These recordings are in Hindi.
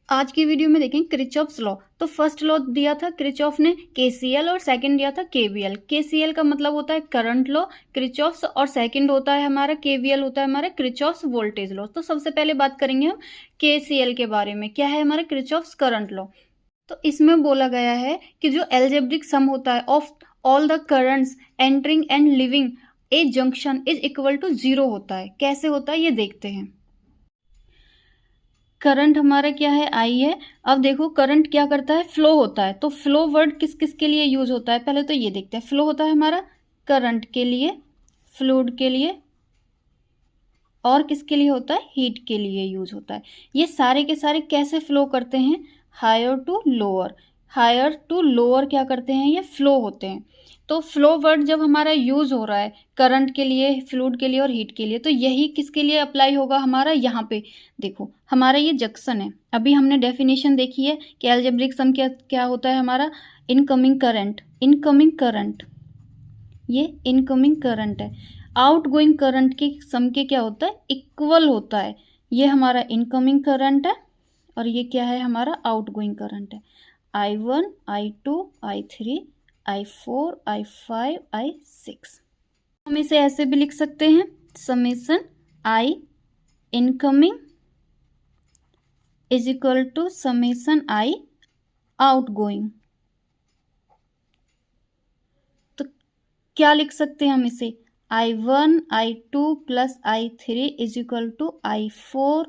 आज की वीडियो में देखें किरचॉफ्स लॉ। तो फर्स्ट लॉ दिया था किरचॉफ ने केसीएल और सेकंड दिया था केवीएल। केसीएल का मतलब होता है करंट लॉ किरचॉफ्स, और सेकंड होता है हमारा केवीएल होता है हमारा किरचॉफ्स वोल्टेज लॉ। तो सबसे पहले बात करेंगे हम केसीएल के बारे में। क्या है हमारा किरचॉफ्स करंट लॉ। तो इसमें बोला गया है कि जो एल्जेब्रिक सम होता है of all the currents entering and leaving a junction is equal to 0 होता है। कैसे होता है ये देखते हैं। करंट हमारा क्या है, आई है। अब देखो करंट क्या करता है, फ्लो होता है। तो फ्लो वर्ड किस किस के लिए यूज होता है, पहले तो ये देखते हैं। फ्लो होता है हमारा करंट के लिए, फ्लूइड के लिए, और किसके लिए होता है, हीट के लिए यूज होता है। ये सारे के सारे कैसे फ्लो करते हैं, higher to lower. Higher to lower क्या करते हैं, ये फ्लो होते हैं। तो फ्लो वर्ड जब हमारा यूज हो रहा है करंट के लिए, फ्लूइड के लिए और हीट के लिए, तो यही किसके लिए अप्लाई होगा हमारा, यहाँ पे देखो हमारा ये जंक्शन है। अभी हमने डेफिनेशन देखी है कि अलजेब्रिक सम क्या क्या होता है हमारा, इनकमिंग करंट। इनकमिंग करंट, ये इनकमिंग करंट है। आउट गोइंग करंट के सम के क्या होता है, इक्वल होता है। ये हमारा इनकमिंग करंट है और ये क्या है हमारा आउट गोइंग करंट है। I1, I2, I3, I4, I5, I6। हम इसे ऐसे भी लिख सकते हैं, summation I incoming is equal to summation I outgoing. तो क्या लिख सकते हैं हम इसे, I1, I2 plus I3 is equal to I4,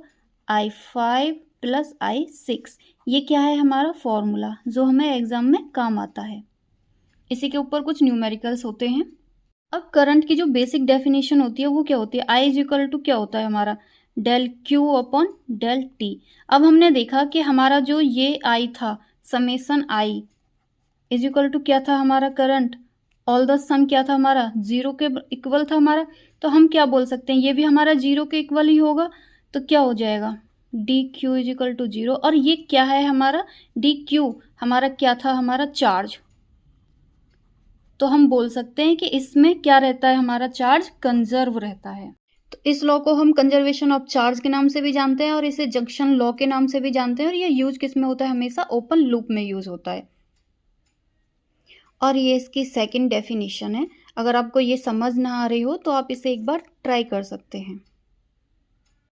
I5 plus I6। ये क्या है हमारा फॉर्मूला जो हमें एग्जाम में काम आता है। इसी के ऊपर कुछ न्यूमेरिकल्स होते हैं। अब करंट की जो बेसिक डेफिनेशन होती है वो क्या होती है, आई इज इक्वल टू क्या होता है हमारा, del Q upon del T. अब हमने देखा कि हमारा जो ये आई था, summation I is equal to क्या था हमारा करंट, ऑल द सम क्या था हमारा, 0 के इक्वल था हमारा। तो हम क्या बोल सकते हैं, ये भी हमारा 0 के इक्वल ही होगा। तो क्या हो जाएगा, D Q is equal to 0। और ये क्या है हमारा, डी क्यू हमारा क्या था हमारा चार्ज। तो हम बोल सकते हैं कि इसमें क्या रहता है हमारा चार्ज, कंजर्व रहता है। तो इस लॉ को हम कंजर्वेशन ऑफ चार्ज के नाम से भी जानते हैं और इसे जंक्शन लॉ के नाम से भी जानते हैं। और ये यूज किस में होता है, हमेशा ओपन लूप में यूज होता है। और ये इसकी सेकंड डेफिनेशन है। अगर आपको ये समझ ना आ रही हो तो आप इसे एक बार ट्राई कर सकते हैं।